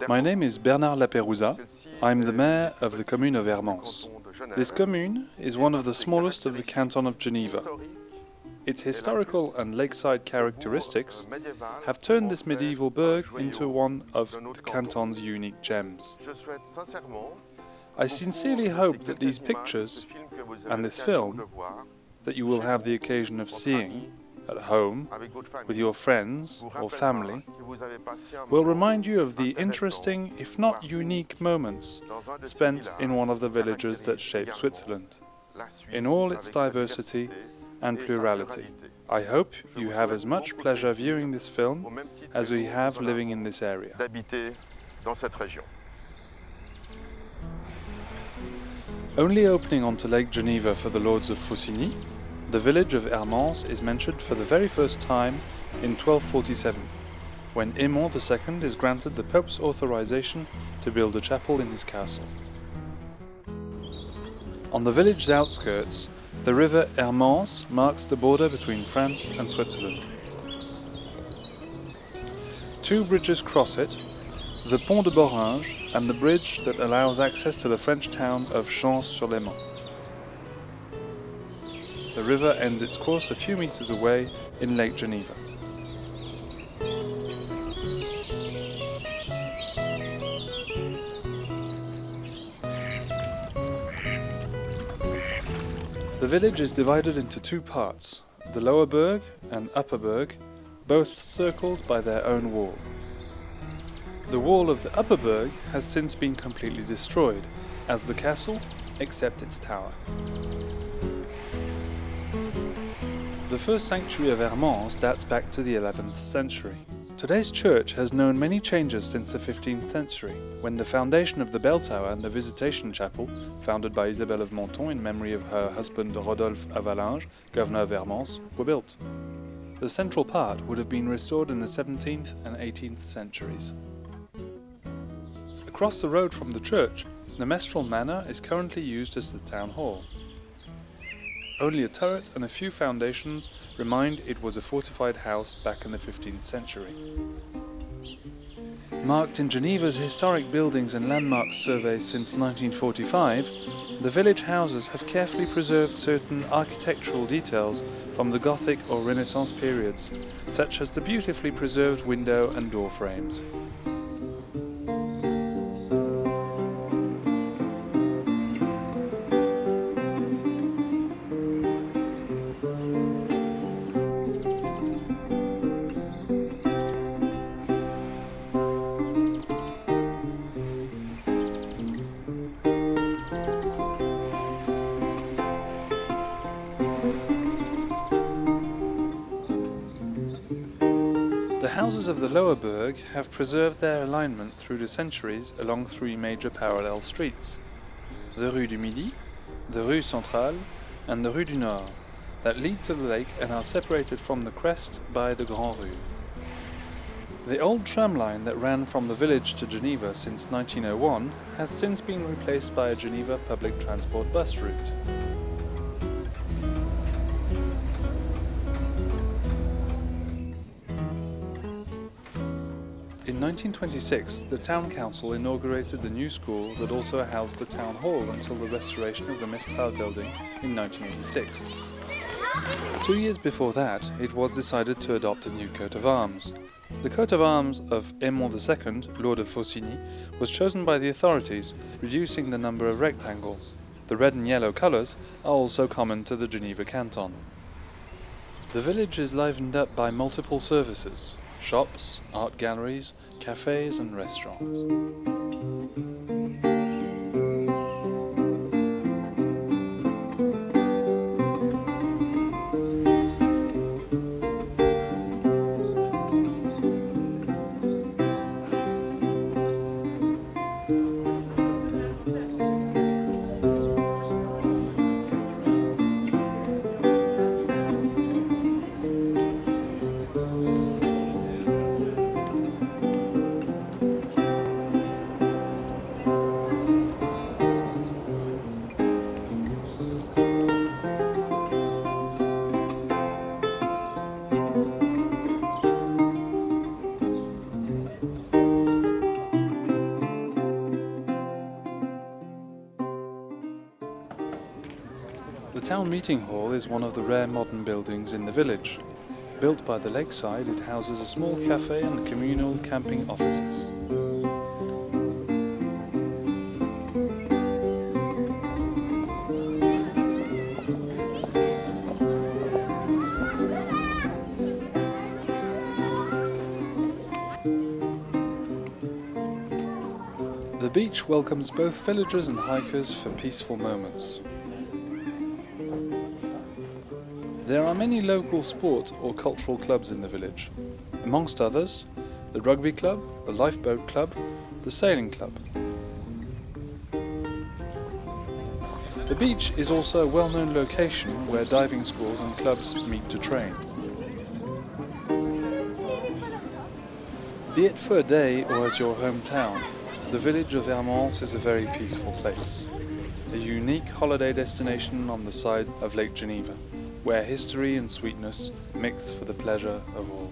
My name is Bernard Lapérouza. I'm the mayor of the commune of Hermance. This commune is one of the smallest of the canton of Geneva. Its historical and lakeside characteristics have turned this medieval burg into one of the canton's unique gems. I sincerely hope that these pictures and this film that you will have the occasion of seeing at home with your friends or family will remind you of the interesting, if not unique, moments spent in one of the villages that shape Switzerland, in all its diversity and plurality. I hope you have as much pleasure viewing this film as we have living in this area. Only opening onto Lake Geneva for the Lords of Faucigny, the village of Hermance is mentioned for the very first time in 1247, when Hermance II is granted the Pope's authorization to build a chapel in his castle. On the village's outskirts, the river Hermance marks the border between France and Switzerland. Two bridges cross it, the Pont de Boringe and the bridge that allows access to the French town of Champs-sur-Léman. The river ends its course a few meters away in Lake Geneva. The village is divided into two parts, the Lower Burg and Upper Burg, both circled by their own wall. The wall of the Upper Burg has since been completely destroyed, as the castle, except its tower. The first sanctuary of Hermance dates back to the 11th century. Today's church has known many changes since the 15th century, when the foundation of the bell tower and the visitation chapel, founded by Isabelle of Menton in memory of her husband Rodolphe Avalanche, governor of Hermance, were built. The central part would have been restored in the 17th and 18th centuries. Across the road from the church, the Mestral Manor is currently used as the town hall. Only a turret and a few foundations remind it was a fortified house back in the 15th century. Marked in Geneva's Historic Buildings and Landmarks Survey since 1945, the village houses have carefully preserved certain architectural details from the Gothic or Renaissance periods, such as the beautifully preserved window and door frames. The houses of the Lower Burg have preserved their alignment through the centuries along three major parallel streets: the Rue du Midi, the Rue Centrale, and the Rue du Nord, that lead to the lake and are separated from the crest by the Grand Rue. The old tram line that ran from the village to Geneva since 1901 has since been replaced by a Geneva public transport bus route. In 1926, the town council inaugurated the new school that also housed the town hall until the restoration of the Mestral building in 1986. 2 years before that, it was decided to adopt a new coat of arms. The coat of arms of Hermance II, Lord of Faucigny, was chosen by the authorities, reducing the number of rectangles. The red and yellow colours are also common to the Geneva canton. The village is livened up by multiple services: shops, art galleries, cafes and restaurants. town meeting hall is one of the rare modern buildings in the village. Built by the lakeside, it houses a small cafe and communal camping offices. The beach welcomes both villagers and hikers for peaceful moments. There are many local sport or cultural clubs in the village, amongst others the rugby club, the lifeboat club, the sailing club. The beach is also a well-known location where diving schools and clubs meet to train. Be it for a day or as your hometown, the village of Hermance is a very peaceful place, a unique holiday destination on the side of Lake Geneva, where history and sweetness mix for the pleasure of all.